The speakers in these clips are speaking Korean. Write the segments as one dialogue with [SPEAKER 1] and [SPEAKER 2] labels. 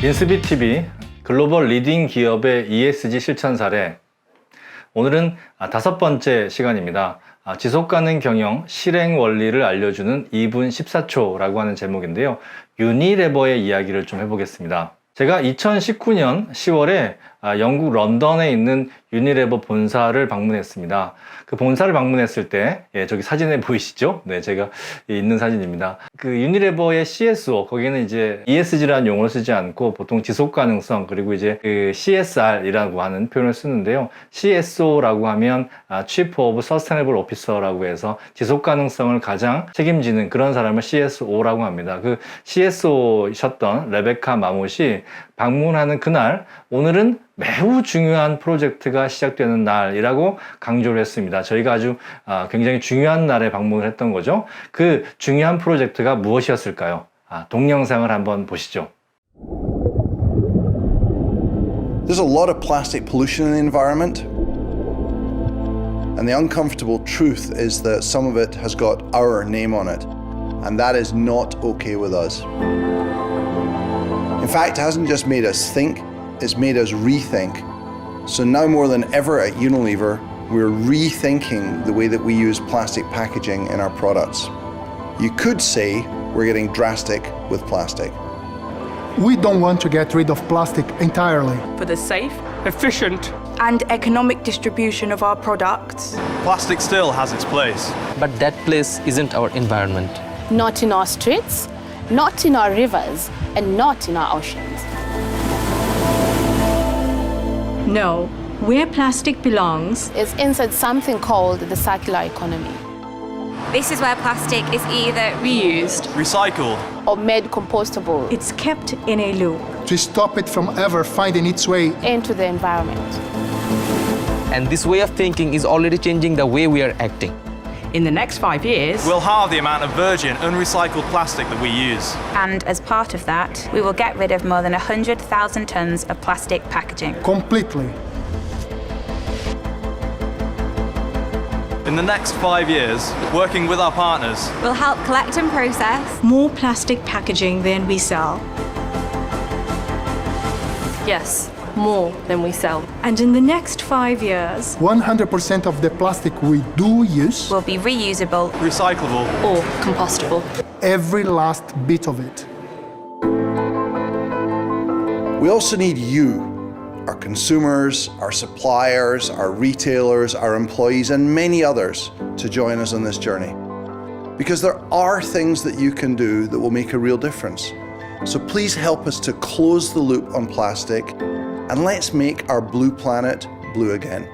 [SPEAKER 1] 빈스비TV 글로벌 리딩 기업의 ESG 실천 사례. 오늘은 5번째 시간입니다. 지속가능 경영 실행 원리를 알려주는 2분 14초라고 하는 제목인데요. 유니레버의 이야기를 좀 해보겠습니다. 제가 2019년 10월에 영국 런던에 있는 유니레버 본사를 방문했습니다. 그 본사를 방문했을 때, 저기 사진에 보이시죠? 네, 제가 있는 사진입니다. 그 유니레버의 CSO, 거기는 이제 ESG라는 용어를 쓰지 않고 보통 지속 가능성, 그리고 이제 그 CSR이라고 하는 표현을 쓰는데요. CSO라고 하면 Chief of Sustainable Officer라고 해서 지속 가능성을 가장 책임지는 그런 사람을 CSO라고 합니다. 그 CSO셨던 레베카 마못이 방문하는 그날, 오늘은 매우 중요한 프로젝트가 시작되는 날이라고 강조를 했습니다. 저희가 아주 굉장히 중요한 날에 방문을 했던 거죠. 그 중요한 프로젝트가 무엇이었을까요? 동영상을 한번 보시죠.
[SPEAKER 2] There's a lot of plastic pollution in the environment, and the uncomfortable truth is that some of it has got our name on it, and that is not okay with us. In fact, it hasn't just made us think, it's made us rethink. So now more than ever at Unilever, we're rethinking the way that we use plastic packaging in our products. You could say we're getting drastic with plastic.
[SPEAKER 3] We don't want to get rid of plastic entirely.
[SPEAKER 4] For the safe, efficient,
[SPEAKER 5] and economic distribution of our products.
[SPEAKER 6] Plastic still has its place.
[SPEAKER 7] But that place isn't our environment.
[SPEAKER 8] Not in our streets, not in our rivers, and not in our oceans.
[SPEAKER 9] No, where plastic belongs
[SPEAKER 8] It's inside something called the circular economy,
[SPEAKER 10] This is where plastic is either
[SPEAKER 9] reused.
[SPEAKER 6] Recycled.
[SPEAKER 8] or made compostable
[SPEAKER 9] It's kept in a loop.
[SPEAKER 3] To stop it from ever finding its way
[SPEAKER 8] into the environment.
[SPEAKER 7] And this way of thinking is already changing the way we are acting.
[SPEAKER 4] In the next 5 years,
[SPEAKER 6] We'll halve the amount of virgin, unrecycled plastic that we use.
[SPEAKER 10] and as part of that, we will get rid of more than 100,000 tons of plastic packaging.
[SPEAKER 3] completely.
[SPEAKER 6] In the next 5 years, working with our partners,
[SPEAKER 10] We'll help collect and process
[SPEAKER 9] More plastic packaging than we sell.
[SPEAKER 8] Yes, more than we sell.
[SPEAKER 9] And in the next 5 years,
[SPEAKER 3] 100% of the plastic we do use,
[SPEAKER 10] will be reusable.
[SPEAKER 6] recyclable.
[SPEAKER 8] Or compostable.
[SPEAKER 3] every last bit of it.
[SPEAKER 2] We also need you, our consumers, our suppliers, our retailers, our employees, and many others to join us on this journey. Because there are things that you can do that will make a real difference. So please help us to close the loop on plastic, and let's make our blue planet blue again.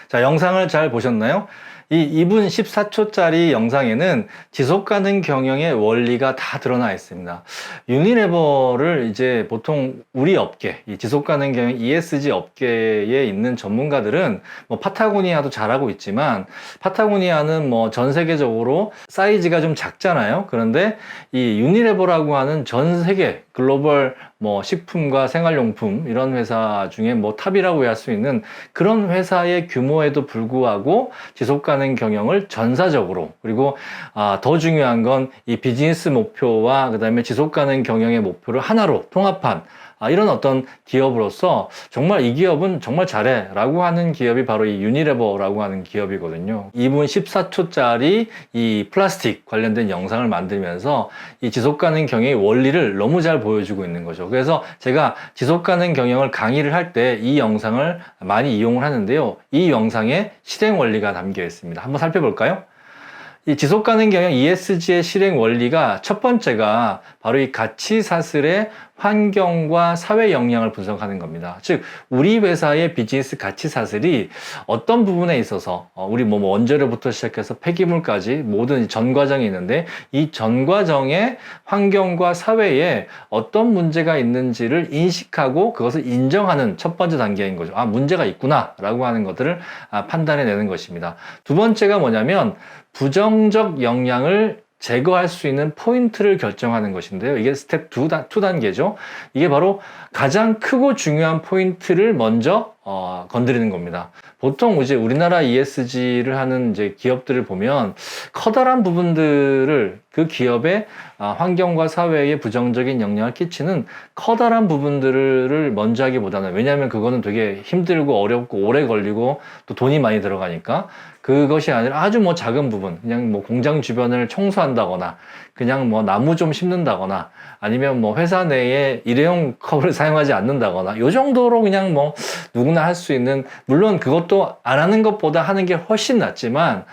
[SPEAKER 1] 자, 영상을 잘 보셨나요? 이 2분 14초짜리 영상에는 지속가능 경영의 원리가 다 드러나 있습니다. 유니레버를 이제 보통 우리 업계, 이 지속가능 경영 ESG 업계에 있는 전문가들은 뭐 파타고니아도 잘하고 있지만, 파타고니아는 뭐 전 세계적으로 사이즈가 좀 작잖아요. 그런데 이 유니레버라고 하는 전 세계 글로벌 뭐 식품과 생활용품 이런 회사 중에 뭐 탑이라고 할 수 있는 그런 회사의 규모에도 불구하고 지속가능 경영을 전사적으로, 그리고 더 중요한 건 이 비즈니스 목표와 그 다음에 지속가능 경영의 목표를 하나로 통합한 이런 어떤 기업으로서 정말 이 기업은 정말 잘해 라고 하는 기업이 바로 이 유니레버라고 하는 기업이거든요. 2분 14초짜리 이 플라스틱 관련된 영상을 만들면서 이 지속가능 경영의 원리를 너무 잘 보여주고 있는 거죠. 그래서 제가 지속가능 경영을 강의를 할 때 이 영상을 많이 이용을 하는데요. 이 영상에 실행 원리가 담겨 있습니다. 한번 살펴볼까요? 이 지속가능 경영 ESG의 실행 원리가 첫 번째가 바로 이 가치 사슬의 환경과 사회 영향을 분석하는 겁니다. 즉, 우리 회사의 비즈니스 가치 사슬이 어떤 부분에 있어서 우리 뭐 원재료부터 시작해서 폐기물까지 모든 전 과정이 있는데, 이 전 과정의 환경과 사회에 어떤 문제가 있는지를 인식하고 그것을 인정하는 첫 번째 단계인 거죠. 문제가 있구나 라고 하는 것들을 판단해내는 것입니다. 두 번째가 뭐냐면 부정적 영향을 제거할 수 있는 포인트를 결정하는 것인데요. 이게 스텝 2단계죠. 이게 바로 가장 크고 중요한 포인트를 먼저 건드리는 겁니다. 보통 이제 우리나라 ESG를 하는 이제 기업들을 보면 커다란 부분들을 그 기업의 환경과 사회에 부정적인 영향을 끼치는 커다란 부분들을 먼저 하기보다는, 왜냐하면 그거는 되게 힘들고 어렵고 오래 걸리고 또 돈이 많이 들어가니까, 그것이 아니라 아주 뭐 작은 부분, 그냥 뭐 공장 주변을 청소한다거나 그냥 뭐 나무 좀 심는다거나 아니면 뭐 회사 내에 일회용 컵을 사용하지 않는다거나, 요 정도로 그냥 뭐 누구나 할 수 있는, 물론 그것도 안 하는 것보다 하는 게 훨씬 낫지만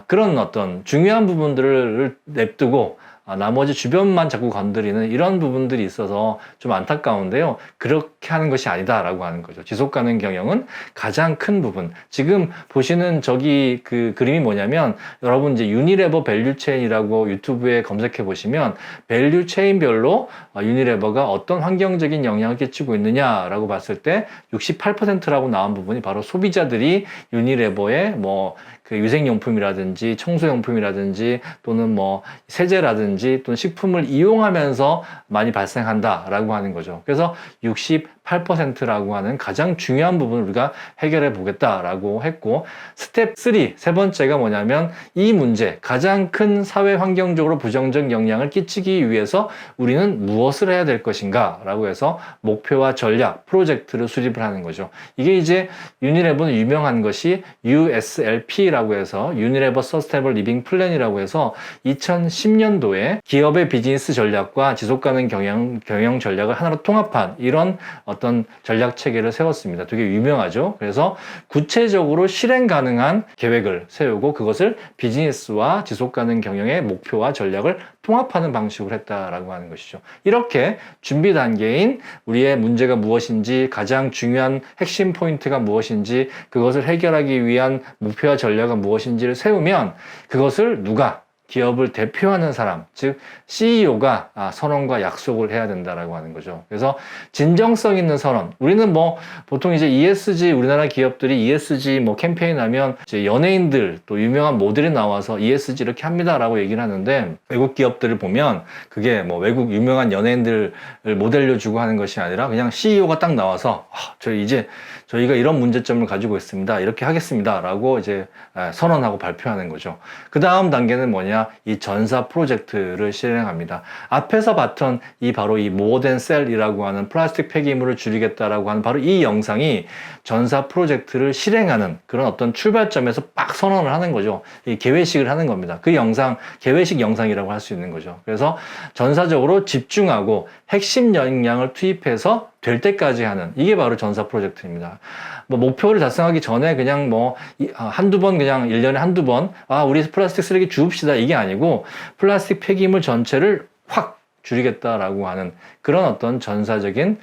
[SPEAKER 1] 그런 어떤 중요한 부분들을 냅두고 나머지 주변만 자꾸 건드리는 이런 부분들이 있어서 좀 안타까운데요. 그렇게 하는 것이 아니다라고 하는 거죠. 지속가능 경영은 가장 큰 부분. 지금 보시는 저기 그 그림이 뭐냐면, 여러분 이제 유니레버 밸류체인이라고 유튜브에 검색해 보시면 밸류체인별로 유니레버가 어떤 환경적인 영향을 끼치고 있느냐라고 봤을 때 68%라고 나온 부분이 바로 소비자들이 유니레버의 뭐 그 유생용품이라든지 청소용품이라든지 또는 뭐 세제라든지 또는 식품을 이용하면서 많이 발생한다라고 하는 거죠. 그래서 68%라고 하는 가장 중요한 부분을 우리가 해결해 보겠다라고 했고, 스텝 3, 세 번째가 뭐냐면, 이 문제, 가장 큰 사회 환경적으로 부정적 영향을 끼치기 위해서 우리는 무엇을 해야 될 것인가 라고 해서 목표와 전략, 프로젝트를 수립을 하는 거죠. 이게 이제 유니레버는 유명한 것이 USLP라고 해서 유니레버 서스테이너블 리빙 플랜이라고 해서 2010년도에 기업의 비즈니스 전략과 지속가능 경영 전략을 하나로 통합한 이런 어떤 전략 체계를 세웠습니다. 되게 유명하죠. 그래서 구체적으로 실행 가능한 계획을 세우고 그것을 비즈니스와 지속가능 경영의 목표와 전략을 통합하는 방식으로 했다라고 하는 것이죠. 이렇게 준비 단계인 우리의 문제가 무엇인지, 가장 중요한 핵심 포인트가 무엇인지, 그것을 해결하기 위한 목표와 전략은 무엇인지를 세우면 그것을 누가, 기업을 대표하는 사람, 즉 CEO가 선언과 약속을 해야 된다라고 하는 거죠. 그래서 진정성 있는 선언. 우리는 뭐 보통 이제 ESG, 우리나라 기업들이 ESG 뭐 캠페인 하면 이제 연예인들 또 유명한 모델이 나와서 ESG 이렇게 합니다라고 얘기를 하는데, 외국 기업들을 보면 그게 뭐 외국 유명한 연예인들을 모델로 주고 하는 것이 아니라 그냥 CEO가 딱 나와서 저희가 이런 문제점을 가지고 있습니다, 이렇게 하겠습니다 라고 이제 선언하고 발표하는 거죠. 그 다음 단계는 뭐냐, 이 전사 프로젝트를 실행합니다. 앞에서 봤던 바로 이 more than cell이라고 하는 플라스틱 폐기물을 줄이겠다라고 하는 바로 이 영상이 전사 프로젝트를 실행하는 그런 어떤 출발점에서 빡 선언을 하는 거죠. 이 개회식을 하는 겁니다. 그 영상, 개회식 영상이라고 할 수 있는 거죠. 그래서 전사적으로 집중하고 핵심 역량을 투입해서 될 때까지 하는, 이게 바로 전사 프로젝트입니다. 뭐 목표를 달성하기 전에 그냥 뭐 한두 번, 그냥 1년에 한두 번 우리 플라스틱 쓰레기 주웁시다, 이게 아니고 플라스틱 폐기물 전체를 확 줄이겠다라고 하는 그런 어떤 전사적인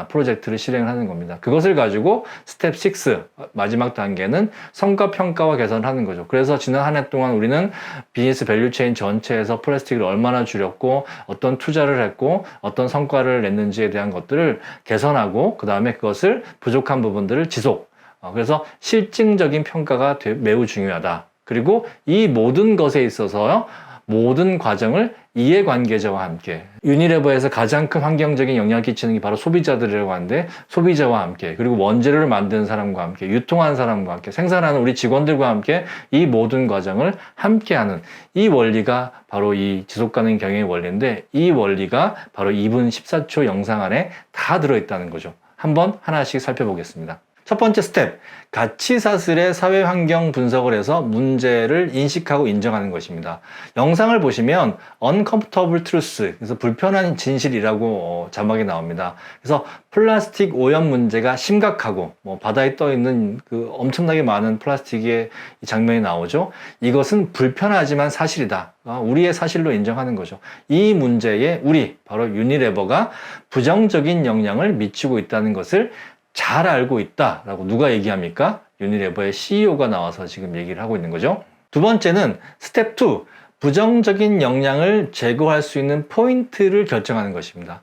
[SPEAKER 1] 프로젝트를 실행을 하는 겁니다. 그것을 가지고 스텝 6, 마지막 단계는 성과 평가와 개선을 하는 거죠. 그래서 지난 한 해 동안 우리는 비즈니스 밸류체인 전체에서 플라스틱을 얼마나 줄였고 어떤 투자를 했고 어떤 성과를 냈는지에 대한 것들을 개선하고, 그 다음에 그것을 부족한 부분들을 지속, 그래서 실증적인 평가가 매우 중요하다. 그리고 이 모든 것에 있어서 모든 과정을 이해관계자와 함께, 유니레버에서 가장 큰 환경적인 영향을 끼치는 게 바로 소비자들이라고 하는데, 소비자와 함께, 그리고 원재료를 만드는 사람과 함께, 유통하는 사람과 함께, 생산하는 우리 직원들과 함께 이 모든 과정을 함께하는 이 원리가 바로 이 지속가능 경영의 원리인데, 이 원리가 바로 2분 14초 영상 안에 다 들어있다는 거죠. 한번 하나씩 살펴보겠습니다. 첫 번째 스텝, 가치사슬의 사회환경 분석을 해서 문제를 인식하고 인정하는 것입니다. 영상을 보시면 uncomfortable truth, 그래서 불편한 진실이라고 자막이 나옵니다. 그래서 플라스틱 오염 문제가 심각하고 바다에 떠 있는 그 엄청나게 많은 플라스틱의 장면이 나오죠. 이것은 불편하지만 사실이다. 우리의 사실로 인정하는 거죠. 이 문제에 바로 유니레버가 부정적인 영향을 미치고 있다는 것을 잘 알고 있다라고 누가 얘기합니까? 유니레버의 CEO가 나와서 지금 얘기를 하고 있는 거죠. 두 번째는 스텝 2, 부정적인 영향을 제거할 수 있는 포인트를 결정하는 것입니다.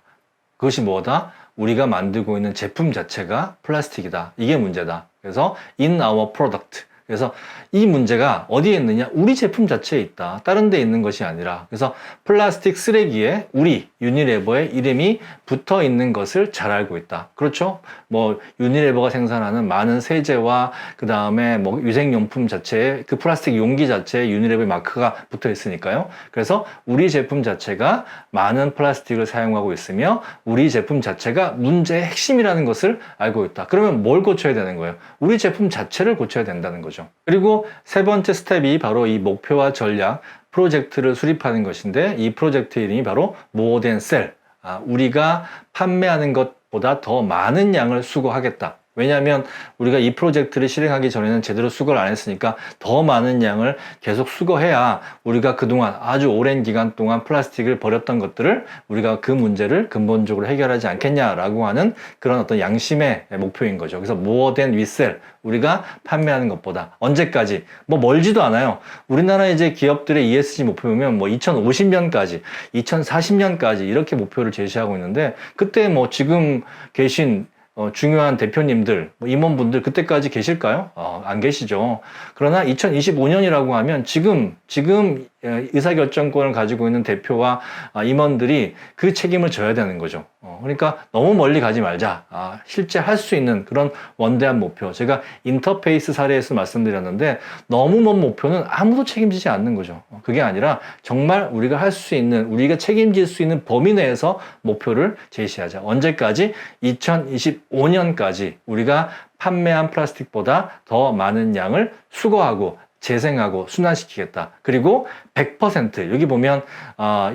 [SPEAKER 1] 그것이 뭐다? 우리가 만들고 있는 제품 자체가 플라스틱이다. 이게 문제다. 그래서 in our product, 그래서 이 문제가 어디에 있느냐? 우리 제품 자체에 있다. 다른 데 있는 것이 아니라. 그래서 플라스틱 쓰레기에 우리 유니레버의 이름이 붙어 있는 것을 잘 알고 있다. 그렇죠? 뭐 유니레버가 생산하는 많은 세제와 그 다음에 뭐 위생용품 자체에 그 플라스틱 용기 자체에 유니레버의 마크가 붙어 있으니까요. 그래서 우리 제품 자체가 많은 플라스틱을 사용하고 있으며 우리 제품 자체가 문제의 핵심이라는 것을 알고 있다. 그러면 뭘 고쳐야 되는 거예요? 우리 제품 자체를 고쳐야 된다는 거죠. 그리고 세 번째 스텝이 바로 이 목표와 전략, 프로젝트를 수립하는 것인데 이 프로젝트 이름이 바로 More than Sell. 우리가 판매하는 것보다 더 많은 양을 수거하겠다. 왜냐하면 우리가 이 프로젝트를 실행하기 전에는 제대로 수거를 안 했으니까 더 많은 양을 계속 수거해야 우리가 그동안 아주 오랜 기간 동안 플라스틱을 버렸던 것들을 우리가 그 문제를 근본적으로 해결하지 않겠냐라고 하는 그런 어떤 양심의 목표인 거죠. 그래서 more than we sell. 우리가 판매하는 것보다 언제까지 뭐 멀지도 않아요. 우리나라 이제 기업들의 ESG 목표 보면 뭐 2050년까지, 2040년까지 이렇게 목표를 제시하고 있는데 그때 뭐 지금 계신 중요한 대표님들, 임원분들 그때까지 계실까요? 안 계시죠. 그러나 2025년이라고 하면 지금 의사결정권을 가지고 있는 대표와 임원들이 그 책임을 져야 되는 거죠. 그러니까 너무 멀리 가지 말자. 실제 할 수 있는 그런 원대한 목표. 제가 인터페이스 사례에서 말씀드렸는데 너무 먼 목표는 아무도 책임지지 않는 거죠. 그게 아니라 정말 우리가 할 수 있는, 우리가 책임질 수 있는 범위 내에서 목표를 제시하자. 언제까지? 2025년까지 우리가 판매한 플라스틱보다 더 많은 양을 수거하고 재생하고 순환시키겠다. 그리고 100% 여기 보면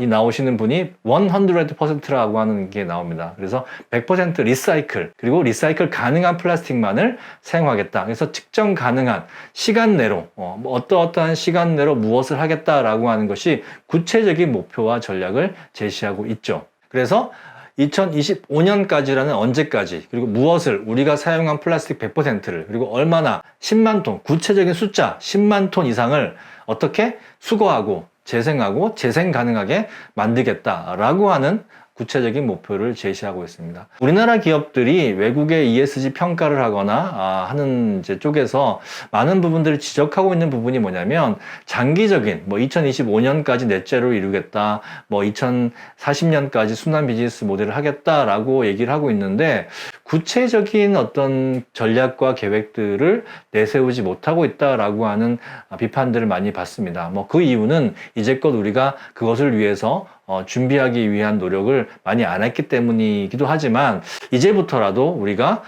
[SPEAKER 1] 이 나오시는 분이 100%라고 하는 게 나옵니다. 그래서 100% 리사이클 그리고 리사이클 가능한 플라스틱만을 사용하겠다. 그래서 측정 가능한 시간 내로 어떠한 시간 내로 무엇을 하겠다라고 하는 것이 구체적인 목표와 전략을 제시하고 있죠. 그래서 2025년까지라는 언제까지 그리고 무엇을 우리가 사용한 플라스틱 100%를 그리고 얼마나 10만 톤 구체적인 숫자 10만 톤 이상을 어떻게 수거하고 재생하고 재생 가능하게 만들겠다라고 하는 구체적인 목표를 제시하고 있습니다. 우리나라 기업들이 외국의 ESG 평가를 하거나 하는 이제 쪽에서 많은 부분들을 지적하고 있는 부분이 뭐냐면 장기적인 뭐 2025년까지 넷제로를 이루겠다, 뭐 2040년까지 순환 비즈니스 모델을 하겠다라고 얘기를 하고 있는데 구체적인 어떤 전략과 계획들을 내세우지 못하고 있다라고 하는 비판들을 많이 받습니다. 뭐 그 이유는 이제껏 우리가 그것을 위해서 준비하기 위한 노력을 많이 안 했기 때문이기도 하지만 이제부터라도 우리가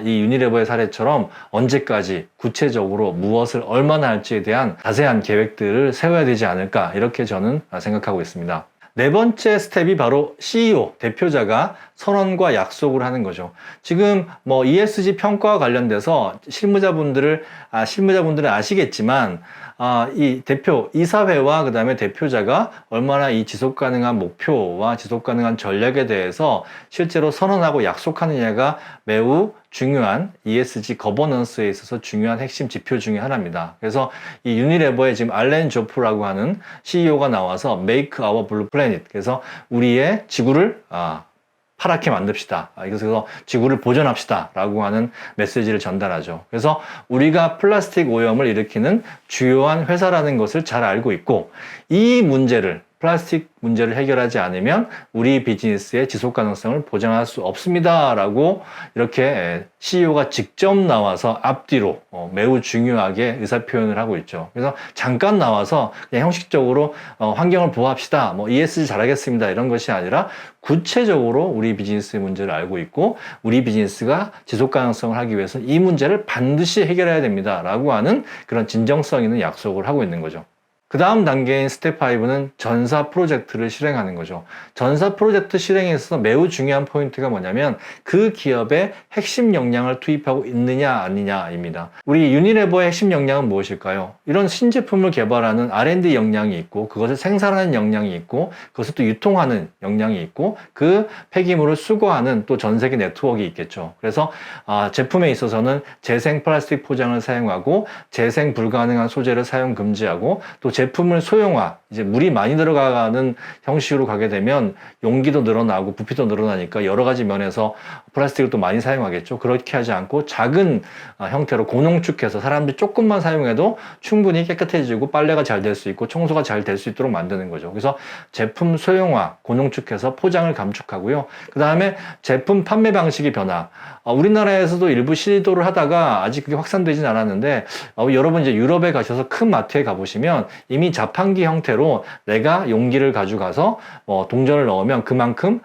[SPEAKER 1] 이 유니레버의 사례처럼 언제까지 구체적으로 무엇을 얼마나 할지에 대한 자세한 계획들을 세워야 되지 않을까 이렇게 저는 생각하고 있습니다. 네 번째 스텝이 바로 CEO, 대표자가 선언과 약속을 하는 거죠. 지금 뭐 ESG 평가와 관련돼서 실무자분들은 아시겠지만 이 대표, 이사회와 그 다음에 대표자가 얼마나 이 지속 가능한 목표와 지속 가능한 전략에 대해서 실제로 선언하고 약속하느냐가 매우 중요한 ESG 거버넌스에 있어서 중요한 핵심 지표 중에 하나입니다. 그래서 이 유니레버에 지금 알렌 조프라고 하는 CEO가 나와서 Make Our Blue Planet, 그래서 우리의 지구를 파랗게 만듭시다. 그래서 지구를 보존합시다. 라고 하는 메시지를 전달하죠. 그래서 우리가 플라스틱 오염을 일으키는 주요한 회사라는 것을 잘 알고 있고 이 문제를 플라스틱 문제를 해결하지 않으면 우리 비즈니스의 지속 가능성을 보장할 수 없습니다. 라고 이렇게 CEO가 직접 나와서 앞뒤로 매우 중요하게 의사표현을 하고 있죠. 그래서 잠깐 나와서 그냥 형식적으로 환경을 보호합시다. 뭐 ESG 잘하겠습니다. 이런 것이 아니라 구체적으로 우리 비즈니스의 문제를 알고 있고 우리 비즈니스가 지속 가능성을 하기 위해서 이 문제를 반드시 해결해야 됩니다. 라고 하는 그런 진정성 있는 약속을 하고 있는 거죠. 그 다음 단계인 스텝 5는 전사 프로젝트를 실행하는 거죠. 전사 프로젝트 실행에 있어서 매우 중요한 포인트가 뭐냐면 그 기업의 핵심 역량을 투입하고 있느냐 아니냐입니다. 우리 유니레버의 핵심 역량은 무엇일까요? 이런 신제품을 개발하는 R&D 역량이 있고 그것을 생산하는 역량이 있고 그것을 또 유통하는 역량이 있고 그 폐기물을 수거하는 또 전 세계 네트워크가 있겠죠. 그래서 제품에 있어서는 재생 플라스틱 포장을 사용하고 재생 불가능한 소재를 사용 금지하고 또 제품을 소형화, 이제 물이 많이 들어가는 형식으로 가게 되면 용기도 늘어나고 부피도 늘어나니까 여러 가지 면에서 플라스틱을 또 많이 사용하겠죠. 그렇게 하지 않고 작은 형태로 고농축해서 사람들이 조금만 사용해도 충분히 깨끗해지고 빨래가 잘 될 수 있고 청소가 잘 될 수 있도록 만드는 거죠. 그래서 제품 소형화, 고농축해서 포장을 감축하고요. 그 다음에 제품 판매 방식의 변화. 우리나라에서도 일부 시도를 하다가 아직 그게 확산되진 않았는데 여러분 이제 유럽에 가셔서 큰 마트에 가보시면 이미 자판기 형태로 내가 용기를 가져가서 동전을 넣으면 그만큼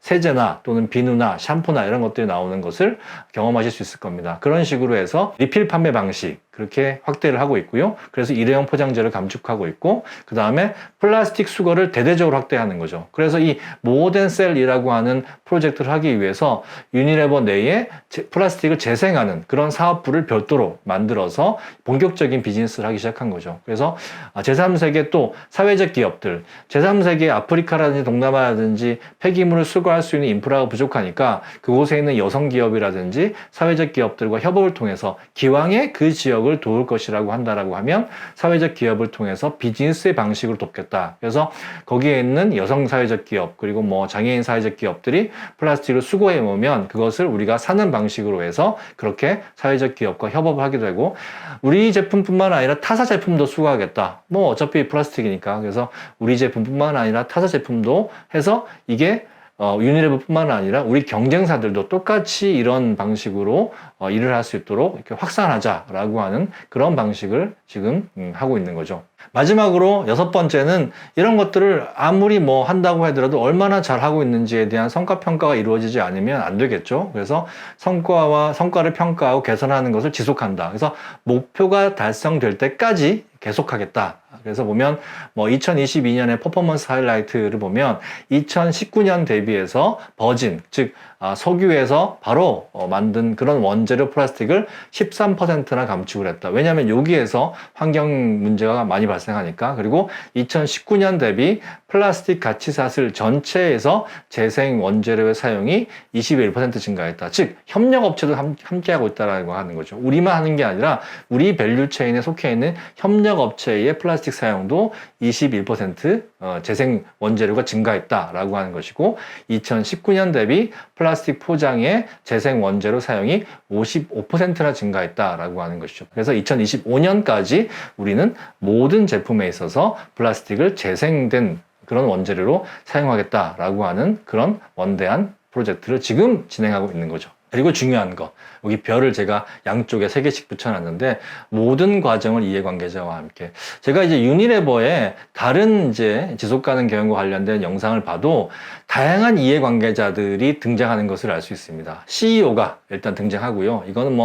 [SPEAKER 1] 세제나 또는 비누나 샴푸나 이런 것들이 나오는 것을 경험하실 수 있을 겁니다. 그런 식으로 해서 리필 판매 방식 그렇게 확대를 하고 있고요. 그래서 일회용 포장재를 감축하고 있고 그 다음에 플라스틱 수거를 대대적으로 확대하는 거죠. 그래서 이 모던 셀이라고 하는 프로젝트를 하기 위해서 유니레버 내에 플라스틱을 재생하는 그런 사업부를 별도로 만들어서 본격적인 비즈니스를 하기 시작한 거죠. 그래서 제3세계 또 사회적 기업들, 제3세계 아프리카라든지 동남아라든지 폐기물을 수거할 수 있는 인프라가 부족하니까 그곳에 있는 여성 기업이라든지 사회적 기업들과 협업을 통해서 기왕에 그 지역을 도울 것이라고 한다라고 하면 사회적 기업을 통해서 비즈니스의 방식으로 돕겠다. 그래서 거기에 있는 여성 사회적 기업 그리고 장애인 사회적 기업들이 플라스틱을 수거해 오면 그것을 우리가 사는 방식으로 해서 그렇게 사회적 기업과 협업을 하게 되고 우리 제품뿐만 아니라 타사 제품도 수거하겠다. 어차피 플라스틱이니까. 그래서 우리 제품뿐만 아니라 타사 제품도 해서 이게 유니레버뿐만 아니라 우리 경쟁사들도 똑같이 이런 방식으로 일을 할 수 있도록 이렇게 확산하자라고 하는 그런 방식을 지금 하고 있는 거죠. 마지막으로 6번째는 이런 것들을 아무리 한다고 하더라도 얼마나 잘하고 있는지에 대한 성과 평가가 이루어지지 않으면 안 되겠죠. 그래서 성과를 평가하고 개선하는 것을 지속한다. 그래서 목표가 달성될 때까지 계속하겠다. 그래서 보면 2022년의 퍼포먼스 하이라이트를 보면 2019년 대비해서 버진, 즉 석유에서 바로 만든 그런 원재료 플라스틱을 13%나 감축을 했다. 왜냐하면 여기에서 환경 문제가 많이 발생하니까. 그리고 2019년 대비 플라스틱 가치사슬 전체에서 재생 원재료의 사용이 21% 증가했다. 즉 협력업체도 함께하고 있다라고 하는 거죠. 우리만 하는 게 아니라 우리 밸류체인에 속해 있는 협력업체의 플라스틱 사용도 21% 재생 원재료가 증가했다라고 하는 것이고 2019년 대비 플라스틱 포장의 재생 원재료 사용이 55%나 증가했다라고 하는 것이죠. 그래서 2025년까지 우리는 모든 제품에 있어서 플라스틱을 재생된 그런 원재료로 사용하겠다라고 하는 그런 원대한 프로젝트를 지금 진행하고 있는 거죠. 그리고 중요한 거, 여기 별을 제가 양쪽에 3개씩 붙여놨는데 모든 과정을 이해관계자와 함께 제가 이제 유니레버의 다른 이제 지속가능 경영과 관련된 영상을 봐도 다양한 이해관계자들이 등장하는 것을 알 수 있습니다. CEO가 일단 등장하고요. 이거는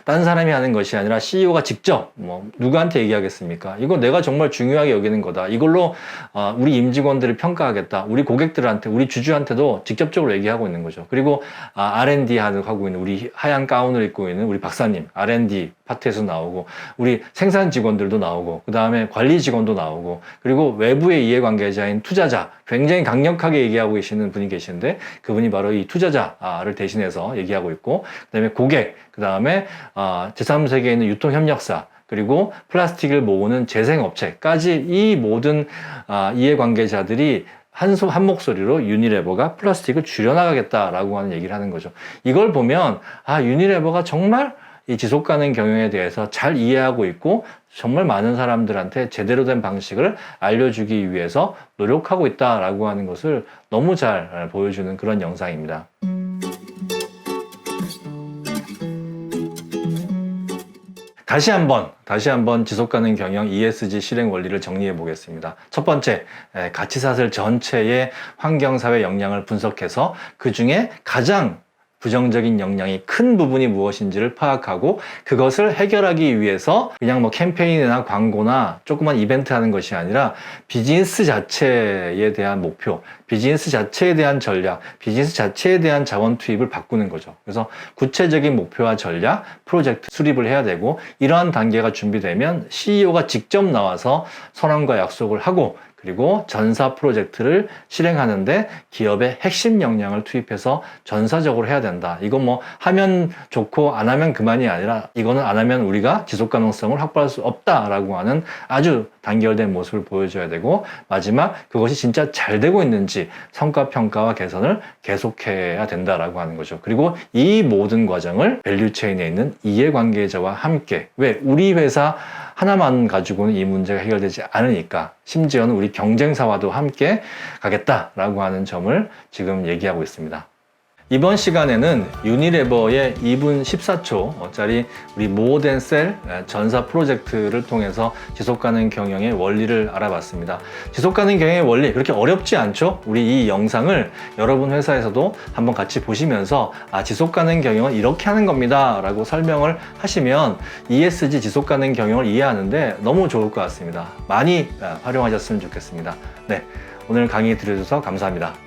[SPEAKER 1] 다른 사람이 하는 것이 아니라 CEO가 직접 누구한테 얘기하겠습니까? 이거 내가 정말 중요하게 여기는 거다. 이걸로 우리 임직원들을 평가하겠다. 우리 고객들한테, 우리 주주한테도 직접적으로 얘기하고 있는 거죠. 그리고 R&D 하고 있는 우리 하얀 가운을 입고 있는 우리 박사님, R&D 파트에서 나오고 우리 생산 직원들도 나오고 그 다음에 관리 직원도 나오고 그리고 외부의 이해관계자인 투자자, 굉장히 강력하게 얘기하고 계시는 분이 계시는데 그분이 바로 이 투자자를 대신해서 얘기하고 있고 그 다음에 고객, 그 다음에 제3세계에 있는 유통협력사 그리고 플라스틱을 모으는 재생업체까지 이 모든 이해관계자들이 한 목소리로 유니레버가 플라스틱을 줄여나가겠다라고 하는 얘기를 하는 거죠. 이걸 보면 유니레버가 정말 이 지속가능 경영에 대해서 잘 이해하고 있고 정말 많은 사람들한테 제대로 된 방식을 알려주기 위해서 노력하고 있다라고 하는 것을 너무 잘 보여주는 그런 영상입니다. 다시 한번 지속가능 경영 ESG 실행 원리를 정리해 보겠습니다. 첫 번째, 가치사슬 전체의 환경사회 영향을 분석해서 그 중에 가장 부정적인 영향이 큰 부분이 무엇인지를 파악하고 그것을 해결하기 위해서 그냥 캠페인이나 광고나 조그만 이벤트 하는 것이 아니라 비즈니스 자체에 대한 목표, 비즈니스 자체에 대한 전략, 비즈니스 자체에 대한 자원 투입을 바꾸는 거죠. 그래서 구체적인 목표와 전략, 프로젝트 수립을 해야 되고 이러한 단계가 준비되면 CEO가 직접 나와서 선언과 약속을 하고 그리고 전사 프로젝트를 실행하는데 기업의 핵심 역량을 투입해서 전사적으로 해야 된다. 이거 하면 좋고 안 하면 그만이 아니라 이거는 안 하면 우리가 지속 가능성을 확보할 수 없다라고 하는 아주 단결된 모습을 보여줘야 되고, 마지막 그것이 진짜 잘 되고 있는지 성과 평가와 개선을 계속해야 된다라고 하는 거죠. 그리고 이 모든 과정을 밸류체인에 있는 이해관계자와 함께, 왜 우리 회사 하나만 가지고는 이 문제가 해결되지 않으니까 심지어는 우리 경쟁사와도 함께 가겠다라고 하는 점을 지금 얘기하고 있습니다. 이번 시간에는 유니레버의 2분 14초짜리 우리 모어댄셀 전사 프로젝트를 통해서 지속가능 경영의 원리를 알아봤습니다. 지속가능 경영의 원리 그렇게 어렵지 않죠? 우리 이 영상을 여러분 회사에서도 한번 같이 보시면서 지속가능 경영은 이렇게 하는 겁니다 라고 설명을 하시면 ESG 지속가능 경영을 이해하는데 너무 좋을 것 같습니다. 많이 활용하셨으면 좋겠습니다. 네, 오늘 강의 들어주셔서 감사합니다.